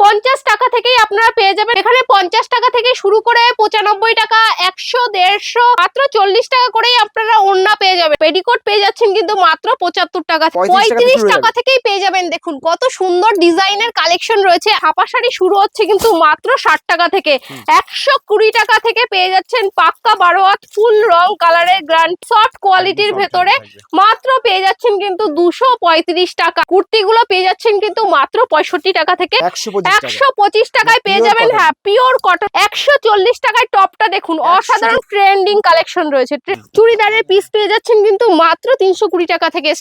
50 টাকা থেকেই আপনারা পেয়ে যাবেন। এখানে 50 টাকা থেকে শুরু করে 95 টাকা, 100, 150, মাত্র 40 টাকা করেই আপনারা ওড়না পেয়ে যাবেন। পেটিকোট পেয়ে যাচ্ছেন কিন্তু মাত্র 75 টাকা, 35 টাকা থেকেই পেয়ে যাবেন। দেখুন কত সুন্দর ডিজাইনের কালেকশন রয়েছে। হাপা শাড়ি শুরু হচ্ছে কিন্তু মাত্র 60 টাকা থেকে। 120 টাকা থেকে পেয়ে যাচ্ছেন পাক্কা 12 হাত ফুল রং কালারের গ্র্যান্ড সফট কোয়ালিটির ভেতরে মাত্র পেয়ে যাচ্ছেন কিন্তু 235 টাকা। কুর্তিগুলো পেয়ে যাচ্ছেন কিন্তু মাত্র 65 টাকা থেকে 125 টাকায় পেয়ে যাবেন। হ্যাঁ, পিওর কটন। 140 টাকায় টপটা দেখুন, অসাধারণ ট্রেন্ডিং কালেকশন রয়েছে। চুড়িদারের পিস পেয়ে যাচ্ছেন কিন্তু মাত্র 320 টাকা থেকে।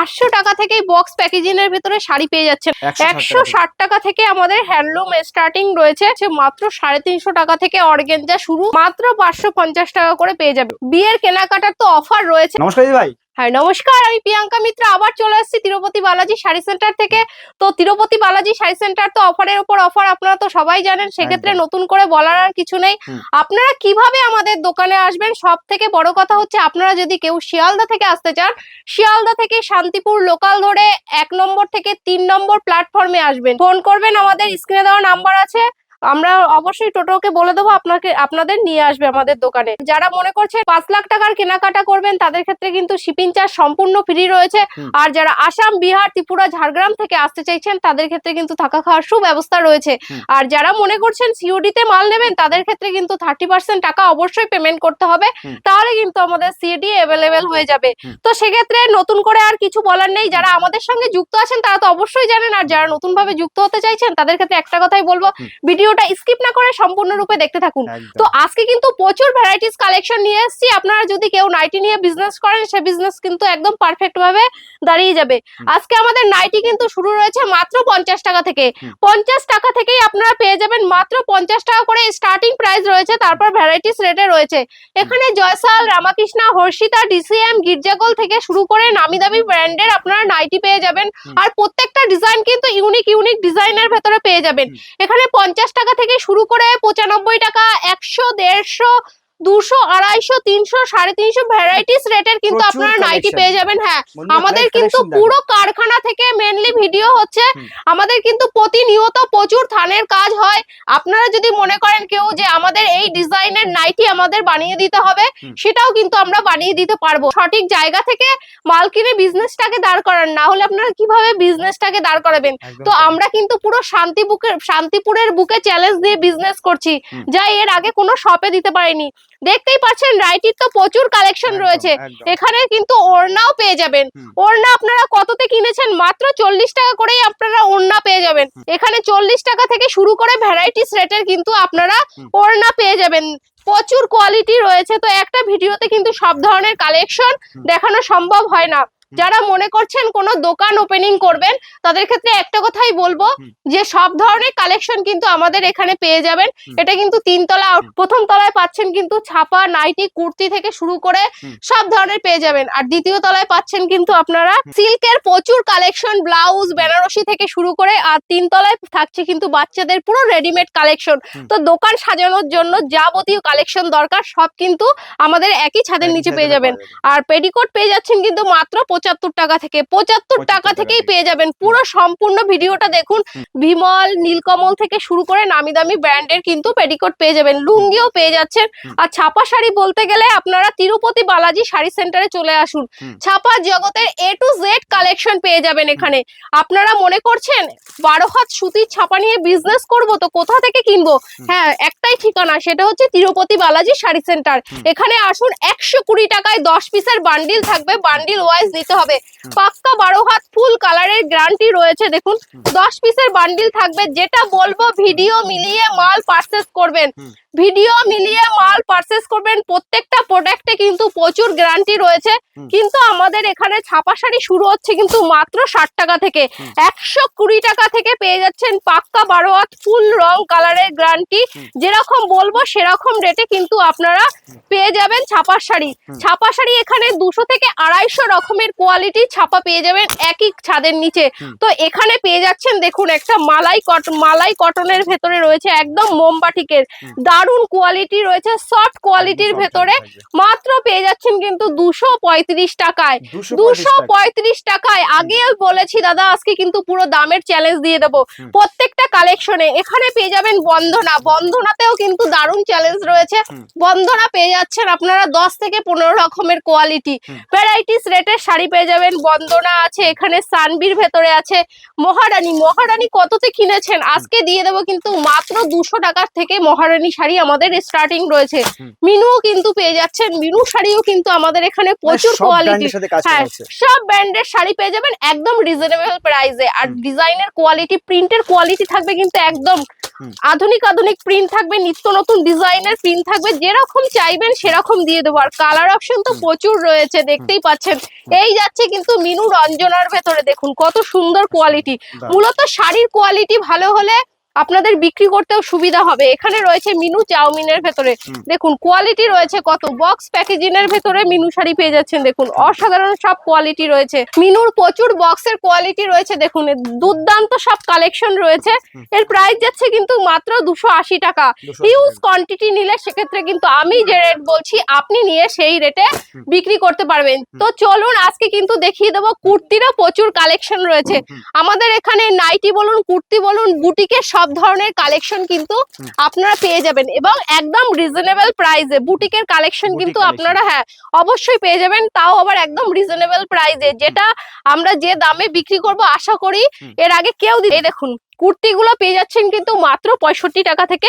800 টাকা থেকেই বক্স প্যাকেজিং এর ভেতরে শাড়ি পেয়ে যাচ্ছেন। 160 টাকা থেকে আমাদের হ্যান্ডলুম স্টার্টিং রয়েছে, মাত্র 350 টাকা থেকে অর্গানজা শুরু, মাত্র 550 টাকা করে পেয়ে যাবে। বিয়ের কেনাকাটার তো অফার রয়েছে। নমস্কার ভাই। হ্যাঁ নমস্কার, আমি প্রিয়াঙ্কা মিত্র আবার চলে আসছি তিরুপতি বালাজি শাড়ি সেন্টার থেকে। তো তিরুপতি বালাজি শাড়ি সেন্টার তো অফারের উপর অফার, আপনারা তো সবাই জানেন, সেক্ষেত্রে নতুন করে বলার আর কিছু নেই। আপনারা কিভাবে আমাদের দোকানে আসবেন, সব থেকে বড় কথা হচ্ছে আপনারা যদি কেউ শিয়ালদা থেকে আসতে চান, শিয়ালদা থেকে শান্তিপুর লোকাল ধরে 1 নম্বর থেকে 3 নম্বর প্ল্যাটফর্মে আসবেন। ফোন করবেন, আমাদের স্ক্রিনে দেওয়া নাম্বার আছে, আমরা অবশ্যই টোটোকে বলে দেবো আপনাদের নিয়ে আসবে আমাদের দোকানে। যারা মনে করছে 5 লাখ টাকার কেনাকাটা করবেন, তাদের ক্ষেত্রে কিন্তু শিপিং চার্জ সম্পূর্ণ ফ্রি রয়েছে। আর যারা আসাম, বিহার, ত্রিপুরা, ঝাড়গ্রাম থেকে আসতে চাইছেন, তাদের ক্ষেত্রে কিন্তু থাকা খাওয়ার সুব্যবস্থা রয়েছে। আর যারা মনে করছেন সিওডি তে মাল নেবেন, তাদের ক্ষেত্রে কিন্তু 30% টাকা অবশ্যই পেমেন্ট করতে হবে, তাহলে কিন্তু আমাদের সিওডি অ্যাভেলেবেল হয়ে যাবে। তো সেক্ষেত্রে নতুন করে আর কিছু বলার নেই। যারা আমাদের সঙ্গে যুক্ত আছেন তারা তো অবশ্যই জানেন, আর যারা নতুন ভাবে যুক্ত হতে চাইছেন তাদের ক্ষেত্রে একটা কথাই বলবো, ভিডিওটা স্কিপ না করে সম্পূর্ণরূপে দেখতে থাকুন। তো আজকে কিন্তু প্রচুর ভ্যারাইটিস কালেকশন নিয়ে এসেছি। আপনারা যদি কেউ নাইটি নিয়ে বিজনেস করেন, সে বিজনেস কিন্তু একদম পারফেক্ট ভাবে দাঁড়িয়ে যাবে। আজকে আমাদের নাইটি কিন্তু শুরু রয়েছে মাত্র 50 টাকা থেকে। 50 টাকা থেকেই আপনারা পেয়ে যাবেন, মাত্র 50 টাকা করে স্টার্টিং প্রাইস রয়েছে, তারপর ভ্যারাইটিস রেটে রয়েছে। এখানে জয়সাল, রামাকৃষ্ণা, হর্ষিতা, ডিসিএম, গির্জাগোল থেকে শুরু করে নামি দামি ব্র্যান্ডের আপনারা নাইটি পেয়ে যাবেন। আর প্রত্যেকটা ডিজাইন কিন্তু ইউনিক ইউনিক ডিজাইনের ভেতরে পেয়ে যাবেন। এখানে 50 টাকা থেকে শুরু করে 95 টাকা, 100, 150, 200, 250, 300, 350 ভ্যারাইটিস রেটের কিন্তু আপনারা নাইটি পেয়ে যাবেন। হ্যাঁ, আমাদের কিন্তু পুরো কারখানা থেকে মেনলি ভিডিও হচ্ছে। আমাদের কিন্তু প্রতিনিয়ত প্রচুর থানের কাজ হয়। আপনারা যদি মনে করেন কেউ যে আমাদের এই ডিজাইনের নাইটি আমাদের বানিয়ে দিতে হবে, সেটাও কিন্তু আমরা বানিয়ে দিতে পারবো। সঠিক জায়গা থেকে মাল কিনে বিজনেসটাকে দাঁড় করান, না হলে আপনারা কিভাবে বিজনেসটাকে দাঁড় করাবেন? তো আমরা কিন্তু পুরো শান্তিপুরের বুকে চ্যালেঞ্জ দিয়ে বিজনেস করছি, যা এর আগে কোনো শপে দিতে পারেনি। দেখতেই পাচ্ছেন নাইটির তো প্রচুর কালেকশন রয়েছে। এখানে কিন্তু ওড়নাও পেয়ে যাবেন। ওড়না আপনারা কততে কিনেছেন? মাত্র 40 টাকা করেই আপনারা ওড়না পেয়ে যাবেন। এখানে 40 টাকা থেকে শুরু করে ভ্যারাইটিস রেটের কিন্তু আপনারা ওড়না পেয়ে যাবেন। প্রচুর কোয়ালিটি রয়েছে। তো একটা ভিডিওতে কিন্তু সব ধরনের কালেকশন দেখানো সম্ভব হয় না। যারা মনে করছেন কোনো দোকান ওপেনিং করবেন, তাদের ক্ষেত্রে একটা কথাই বলবো যে সব ধরনের কালেকশন কিন্তু আমাদের এখানে পেয়ে যাবেন। এটা কিন্তু 3 তলা, প্রথম তলায় পাচ্ছেন কিন্তু ছাপা নাইটি, কুর্তি থেকে শুরু করে সব ধরনের পেয়ে যাবেন। আর দ্বিতীয় তলায় পাচ্ছেন কিন্তু আপনারা সিল্কের প্রচুর কালেকশন, ব্লাউজ, বেনারসি থেকে শুরু করে। আর 3 তলায় থাকছে কিন্তু বাচ্চাদের পুরো রেডিমেড কালেকশন। তো দোকান সাজানোর জন্য যাবতীয় কালেকশন দরকার সব কিন্তু আমাদের একই ছাদের নিচে পেয়ে যাবেন। আর পেটিকোট পেয়ে যাচ্ছেন কিন্তু মাত্র 75 টাকা থেকে। 75 টাকা থেকেই পেয়ে যাবেন। পুরো সম্পূর্ণ ভিডিওটা দেখুন। বিমল, নীলকমল থেকে শুরু করে নামি দামি ব্র্যান্ডের কিন্তু পেটিকোট পেয়ে যাবেন। লুঙ্গিও পেয়ে যাচ্ছেন। আর ছাপা শাড়ি বলতে গেলে আপনারা তিরুপতি বালাজি শাড়ি সেন্টারে চলে আসুন। ছাপা জগতের A to Z কালেকশন পেয়ে যাবেন এখানে। আপনারা মনে করছেন 12 হাত সুতির ছাপা নিয়ে বিজনেস করব, তো কোথা থেকে কিনবো? হ্যাঁ, একটাই ঠিকানা, সেটা হচ্ছে তিরুপতি বালাজি শাড়ি সেন্টার। এখানে আসুন। 120 টাকায় 10 পিসের বান্ডিল থাকবে, বান্ডিল ওয়াইজ নিতে হবে। পাক্কা 12 হাত ফুল কালারের গ্যারান্টি রয়েছে। দেখুন 10 পিসের বান্ডিল থাকবে। যেটা বলবো ভিডিও মিলিয়ে মাল পারচেজ করবেন, ভিডিও মিলিয়ে মাল পারচেজ করবেন। প্রত্যেকটা প্রোডাক্টে কিন্তু প্রচুর গ্যারান্টি রয়েছে। কিন্তু আমাদের এখানে ছাপা শাড়ি শুরু হচ্ছে কিন্তু মাত্র 60 টাকা থেকে। 120 টাকা থেকে পেয়ে যাচ্ছেন পাক্কা 12 হাত ফুল রং কালারের গ্যারান্টি। যেরকম বলবো সেরকম রেটে কিন্তু আপনারা পেয়ে যাবেন ছাপা শাড়ি। ছাপা শাড়ি এখানে 200 থেকে 250 রকমের কোয়ালিটি ছাপা পেয়ে যাবেন একই ছাদের নিচে। তো এখানে পেয়ে যাচ্ছেন দেখুন একটা মালাই কটনের ভেতরে রয়েছে একদম মোমবাটিকের, দারুন কোয়ালিটি রয়েছে, সফট কোয়ালিটির ভেতরে মাত্র পেয়ে যাচ্ছেন কিন্তু 235 টাকায়। 235 টাকায় আগেও বলেছি দাদা, আজকে কিন্তু পুরো দামের চ্যালেঞ্জ দিয়ে দেবো প্রত্যেকটা কালেকশনে। এখানে পেয়ে যাবেন বন্ধনাতেও কিন্তু দারুন চ্যালেঞ্জ রয়েছে। বন্ধনা পেয়ে যাচ্ছেন আপনারা 10 থেকে 15 রকমের কোয়ালিটি ভ্যারাইটিস রেটের শাড়ি পেয়ে যাবেন। বন্দনা আছে, এখানে সানবির ভেতরে আছে, মহারানী কততে কিনেছেন আজকে দিয়ে দেবো কিন্তু মাত্র 200 টাকার থেকে মহারানী শাড়ি আমাদের স্টার্টিং রয়েছে। মিনুও কিন্তু পেয়ে যাচ্ছেন, মিনু শাড়িও কিন্তু আমাদের এখানে প্রচুর কোয়ালিটি, হ্যাঁ সব ব্র্যান্ডের শাড়ি পেয়ে যাবেন একদম রিজনেবল প্রাইসে। আর ডিজাইনের কোয়ালিটি, প্রিন্টের কোয়ালিটি থাকবে কিন্তু একদম আধুনিক প্রিন্ট থাকবে, নিত্য নতুন ডিজাইনের প্রিন্ট থাকবে, যেরকম চাইবেন সেরকম দিয়ে দেবো। আর কালার অপশন তো প্রচুর রয়েছে, দেখতেই পাচ্ছেন। এই যাচ্ছে কিন্তু মিনু রঞ্জনার ভেতরে, দেখুন কত সুন্দর কোয়ালিটি। মূলত শাড়ির কোয়ালিটি ভালো হলে আপনাদের বিক্রি করতেও সুবিধা হবে। এখানে রয়েছে মিনু চাউমিনের ভেতরে, দেখুন কোয়ালিটি রয়েছে কত, বক্স প্যাকেজিং এর ভেতরে মিনু শাড়ি পেয়ে যাচ্ছেন, দেখুন অসাধারণ সব কোয়ালিটি রয়েছে। মিনুর প্রচুর বক্সের কোয়ালিটি রয়েছে, দেখুন দুর্দান্ত সব কালেকশন রয়েছে। এর প্রাইস যাচ্ছে কিন্তু মাত্র 280 টাকা। হিউজ কোয়ান্টিটি নিলে সেক্ষেত্রে কিন্তু আমি যে রেট বলছি আপনি নিয়ে সেই রেটে বিক্রি করতে পারবেন। তো চলুন আজকে কিন্তু দেখিয়ে দেবো কুর্তিরও প্রচুর কালেকশন রয়েছে আমাদের এখানে। নাইটি বলুন, কুর্তি বলুন, বুটিকের সব ধরনের কালেকশন কিন্তু আপনারা পেয়ে যাবেন এবং একদম রিজনেবল প্রাইসে। বুটিকের কালেকশন কিন্তু আপনারা হ্যাঁ অবশ্যই পেয়ে যাবেন, তাও আবার একদম রিজনেবল প্রাইসে, যেটা আমরা যে দামে বিক্রি করব আশা করি এর আগে কেউ দিতে। দেখুন কুর্তিগুলো পেয়ে যাচ্ছেন কিন্তু মাত্র 65 টাকা থেকে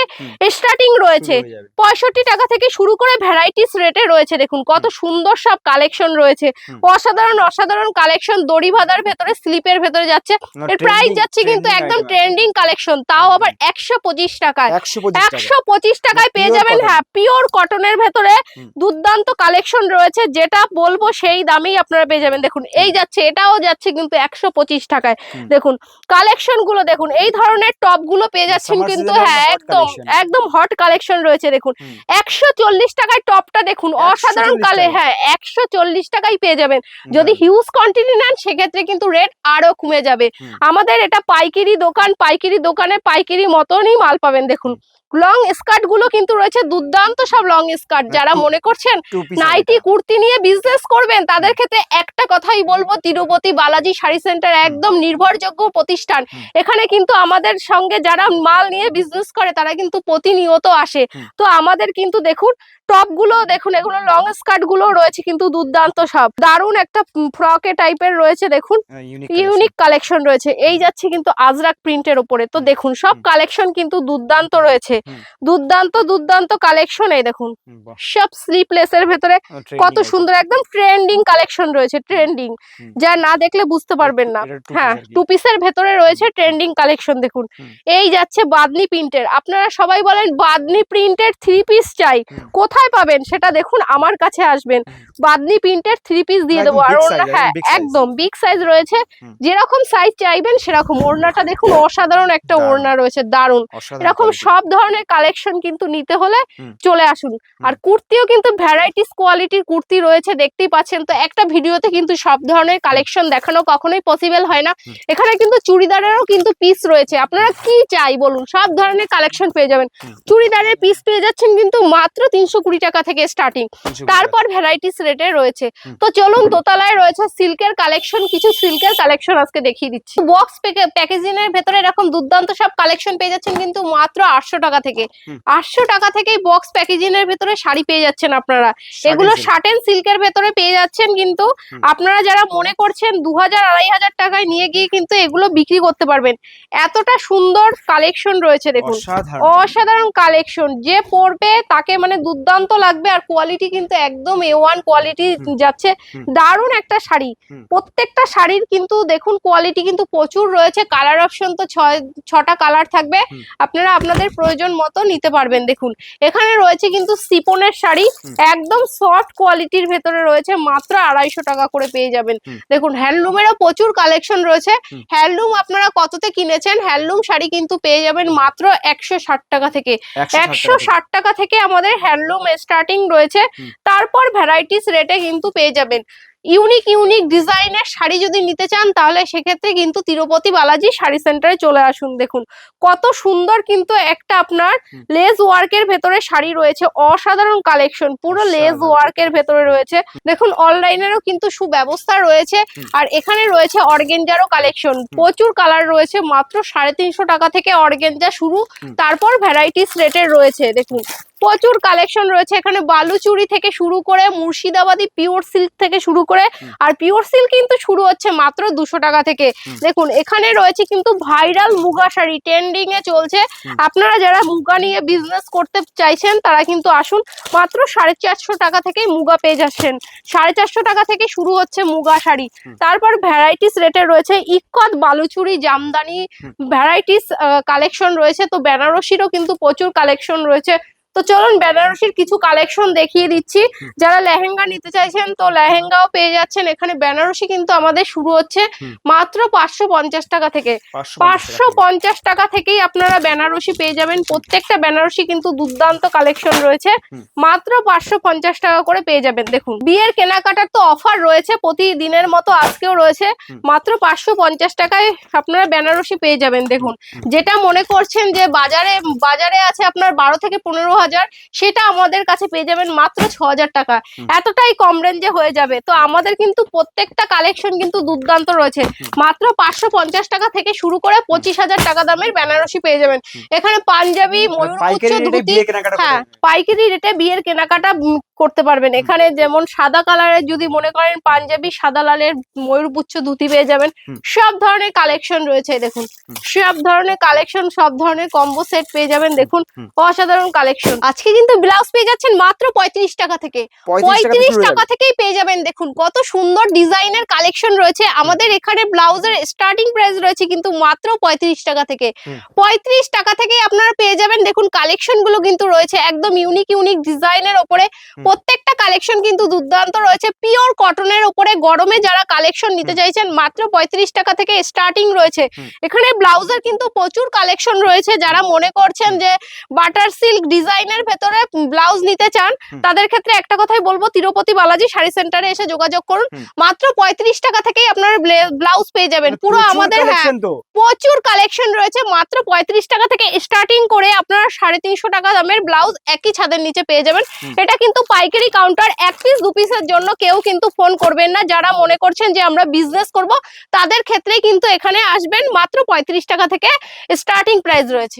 স্টার্টিং রয়েছে, 65 টাকা থেকে শুরু করে ভ্যারাইটিস রেটে রয়েছে। দেখুন কত সুন্দর সব কালেকশন রয়েছে, অসাধারণ কালেকশন। দড়ি বাঁধার ভেতরে, স্লিপের ভেতরে যাচ্ছে। এর প্রাইস যাচ্ছে কিন্তু একদম ট্রেন্ডিং কালেকশন, তাও আবার 125 টাকায়। 125 টাকায় পেয়ে যাবেন হ্যাঁ পিওর কটনের ভেতরে দুর্দান্ত কালেকশন রয়েছে, যেটা বলবো সেই দামেই আপনারা পেয়ে যাবেন। দেখুন এই যাচ্ছে, এটাও যাচ্ছে কিন্তু 125 টাকায়। দেখুন কালেকশন গুলো দেখুন, এই ধরনের টপ গুলো পেয়ে যাচ্ছেন কিন্তু হ্যাঁ একদম হট কালেকশন রয়েছে। দেখুন 140 টাকায় টপটা, দেখুন অসাধারণ হ্যাঁ 140 টাকায় পেয়ে যাবেন। যদি হিউজ কোয়ান্টিটি নেন সেক্ষেত্রে কিন্তু রেট আরো কমে যাবে। আমাদের এটা পাইকারি দোকান, পাইকারি দোকানে পাইকারি মতনই মাল পাবেন। দেখুন লং স্কার্ট গুলো কিন্তু রয়েছে দুর্দান্ত সব লং স্কার্ট। যারা মনে করছেন নাইটি কুর্তি নিয়ে বিজনেস করবেন তাদের ক্ষেত্রে একটা কথাই বলবো, তিরুপতি বালাজি শাড়ি সেন্টার একদম নির্ভরযোগ্য প্রতিষ্ঠান। এখানে কিন্তু আমাদের সঙ্গে যারা মাল নিয়ে বিজনেস করে তারা কিন্তু প্রতিনিয়ত আসে। তো আমাদের কিন্তু দেখুন টপ গুলো দেখুন, এগুলো লং স্কার্ট গুলো রয়েছে কিন্তু দুর্দান্ত সব। দারুন একটা ফ্রকে টাইপের রয়েছে, দেখুন ইউনিক কালেকশন রয়েছে। এই যাচ্ছে কিন্তু আজরাক প্রিন্টের উপরে। তো দেখুন সব কালেকশন কিন্তু দুর্দান্ত রয়েছে, দুর্দান্ত কালেকশন। এই দেখুন সব স্লিপলেস এর ভেতরে কত সুন্দর একদম ট্রেন্ডিং কালেকশন রয়েছে, ট্রেন্ডিং, যা না দেখলে বুঝতে পারবেন না। হ্যাঁ টু পিসের ভেতরে রয়েছে ট্রেন্ডিং কালেকশন। দেখুন এই যাচ্ছে বাদনি প্রিন্টের, আপনারা সবাই বলেন বাদনি প্রিন্টের 3 পিস চাই, কোথায় পাবেন সেটা দেখুন আমার কাছে আসবেন, বাদনি প্রিন্টের 3 পিস দিয়ে দেবো। আর ওড়না হ্যাঁ একদম বিগ সাইজ রয়েছে, যেরকম সাইজ চাইবেন সেরকম। ওড়নাটা দেখুন অসাধারণ একটা ওড়না রয়েছে, দারুন। এরকম সব ধরনের কালেকশন কিন্তু নিতে হলে চলে আসুন। আর কুর্তিও কিন্তু ভ্যারাইটিস কোয়ালিটির কুর্তি রয়েছে, দেখতেই পাচ্ছেন। তো একটা ভিডিওতে কিন্তু সব ধরনের কালেকশন দেখানো কখনোই পসিবল হয় না। এখানে কিন্তু চুড়িদারেরও কিন্তু পিস রয়েছে, আপনারা কি চাই বলুন সব ধরনের কালেকশন পেয়ে যাবেন। চুড়িদারের পিস পেয়ে যাচ্ছেন কিন্তু মাত্র 320 টাকা থেকে স্টার্টিং, তারপর ভ্যারাইটিস রেটে রয়েছে। তো চলুন দোতলায় রয়েছে সিল্কের কালেকশন, কিছু সিল্কের কালেকশন আজকে দেখিয়ে দিচ্ছি। বক্স প্যাকেজিং এর ভেতরে এরকম দুর্দান্ত সব কালেকশন পেয়ে যাচ্ছেন কিন্তু মাত্র 800 টাকা থেকে। 800 টাকা থেকে বক্স প্যাকেজিং এর ভেতরে শাড়ি পেয়ে যাচ্ছেন আপনারা। এগুলো শার্টেন সিল্কের ভেতরে পেয়ে যাচ্ছেন কিন্তু আপনারা যারা মনে করছেন 2000-2500 টাকায় নিয়ে গিয়ে কিন্তু এগুলো বিক্রি করতে পারবেন, এতটা সুন্দর কালেকশন রয়েছে। দেখুন অসাধারণ কালেকশন, যে পরবে তাকে মানে দুর্দান্ত লাগবে। আর কোয়ালিটি কিন্তু একদম A1 কোয়ালিটি যাচ্ছে, দারুণ একটা শাড়ি। প্রত্যেকটা শাড়ির কিন্তু দেখুন কোয়ালিটি কিন্তু প্রচুর রয়েছে। কালার অপশন তো 6টা কালার থাকবে, আপনারা আপনাদের প্রয়োজন মতো নিতে পারবেন। দেখুন এখানে রয়েছে কিন্তু সিপনের শাড়ি, একদম সফট কোয়ালিটির ভেতরে রয়েছে, মাত্র 250 টাকা করে পেয়ে যাবেন। দেখুন হ্যান্ডলুমেরও প্রচুর কালেকশন রয়েছে। হ্যান্ডলুম আপনারা কততে কিনেছেন, হ্যান্ডলুম শাড়ি কিন্তু পেয়ে যাবেন মাত্র 160 টাকা থেকে। 160 টাকা থেকে আমাদের হ্যান্ডলুম স্টার্টিং রয়েছে, তারপর ভ্যারাইটিস রেটে কিন্তু পেয়ে যাবেন। ইউনিক ইউনিক ডিজাইনের শাড়ি যদি নিতে চান তাহলে সেক্ষেত্রে কিন্তু তিরুপতি বালাজি শাড়ি সেন্টারে চলে আসুন। দেখুন কত সুন্দর কিন্তু একটা আপনার লেস ওয়ার্কের ভেতরে শাড়ি রয়েছে, অসাধারণ কালেকশন, পুরো লেস ওয়ার্কের ভেতরে রয়েছে। দেখুন অনলাইনেরও কিন্তু সুব্যবস্থা রয়েছে, আর এখানে রয়েছে অর্গেঞ্জারও কালেকশন, প্রচুর কালার রয়েছে। মাত্র 350 টাকা থেকে অর্গেঞ্জা শুরু, তারপর ভ্যারাইটিস রেটের রয়েছে। দেখুন প্রচুর কালেকশন রয়েছে এখানে, বালুচুরি থেকে শুরু করে মুর্শিদাবাদি পিওর সিল্ক থেকে শুরু করে, আর পিওর সিল্ক কিন্তু শুরু হচ্ছে মাত্র 200 টাকা থেকে। দেখুন এখানে রয়েছে কিন্তু ভাইরাল মুগা শাড়ি, ট্রেন্ডিং এ চলছে। আপনারা যারা মুগা নিয়ে বিজনেস করতে চাইছেন তারা কিন্তু আসুন, মাত্র 450 টাকা থেকেই মুগা পেয়ে যাচ্ছেন। 450 টাকা থেকে শুরু হচ্ছে মুগা শাড়ি। তারপর ভ্যারাইটিস রেটে রয়েছে ইক্কত, বালুচুরি, জামদানি, ভ্যারাইটিস কালেকশন রয়েছে। তো বেনারসিরও কিন্তু প্রচুর কালেকশন রয়েছে। তো চলুন বেনারসির কিছু কালেকশন দেখিয়ে দিচ্ছি। যারা লেহেঙ্গা নিতে চাইছেন তো লেহেঙ্গাও পেয়ে যাচ্ছেন এখানে। বেনারসি কিন্তু আমাদের শুরু হচ্ছে মাত্র 550 টাকা থেকে। 550 টাকা থেকেই আপনারা বেনারসি পেয়ে যাবেন। প্রত্যেকটা বেনারসি কিন্তু দুর্দান্ত কালেকশন রয়েছে, মাত্র 550 টাকা করে পেয়ে যাবেন। দেখুন বিয়ের কেনাকাটার তো অফার রয়েছে প্রতিদিনের মতো, আজকেও রয়েছে। মাত্র 550 টাকায় আপনারা বেনারসি পেয়ে যাবেন। দেখুন যেটা মনে করছেন যে বাজারে আছে আপনার 12 থেকে 15,000, সেটা আমাদের কাছে পেয়ে যাবেন মাত্র 6,000 টাকা। এতটাই কম রেঞ্জে হয়ে যাবে। তো আমাদের কিন্তু প্রত্যেকটা কালেকশন কিন্তু দুর্দান্ত রয়েছে। মাত্র 550 টাকা থেকে শুরু করে 25,000 টাকা দামের বেনারসি পেয়ে যাবেন। এখানে পাঞ্জাবি, ময়ূরপুচ্ছ ধুতি, হ্যাঁ পাইকারি রেটে বিয়ের কেনাকাটা করতে পারবেন। এখানে যেমন সাদা কালারের যদি মনে করেন পাঞ্জাবি, সাদা লালের ময়ূরপুচ্ছ ধুতি পেয়ে যাবেন। সব ধরনের কালেকশন রয়েছে। দেখুন সব ধরনের কালেকশন, সব ধরনের কম্বো সেট পেয়ে যাবেন। দেখুন অসাধারণ কালেকশন। আজকে কিন্তু ব্লাউজ পেয়ে যাচ্ছেন মাত্র 35 টাকা থেকে। 35 টাকা থেকেই পেয়ে যাবেন। দেখুন কত সুন্দর ডিজাইনের কালেকশন রয়েছে আমাদের এখানে। ব্লাউজের স্টার্টিং প্রাইস রয়েছে কিন্তু মাত্র 35 টাকা থেকে। 35 টাকা থেকেই আপনারা পেয়ে যাবেন। দেখুন কালেকশন গুলো কিন্তু রয়েছে একদম ইউনিক ইউনিক ডিজাইনের ওপরে। প্রত্যেকটা কালেকশন কিন্তু দুর্দান্ত রয়েছে, পিওর কটনের ওপরে। গরমে যারা কালেকশন নিতে চাইছেন মাত্র 35 টাকা থেকে স্টার্টিং রয়েছে। এখানে ব্লাউজের কিন্তু প্রচুর কালেকশন রয়েছে। যারা মনে করছেন যে বাটার সিল্ক ডিজাইনের ভেতরে ব্লাউজ নিতে চান তাদের ক্ষেত্রে একটা কথাই বলবো, তিরুপতি বালাজি শাড়ি সেন্টারে এসে যোগাযোগ করুন। মাত্র 35 টাকা থেকেই আপনারা ব্লাউজ পেয়ে যাবেন। পুরো আমাদের প্রচুর কালেকশন রয়েছে। মাত্র 35 টাকা থেকে স্টার্টিং করে আপনারা 350 টাকা দামের ব্লাউজ একই ছাদের নিচে পেয়ে যাবেন। এটা কিন্তু পাইকারি কাউন্টার, 1 পিস 2 পিসের জন্য কেউ কিন্তু ফোন করবেন না। যারা মনে করছেন যে আমরা বিজনেস করব তাদের ক্ষেত্রে কিন্তু এখানে আসবেন। মাত্র 35 টাকা থেকে স্টার্টিং প্রাইস রয়েছে।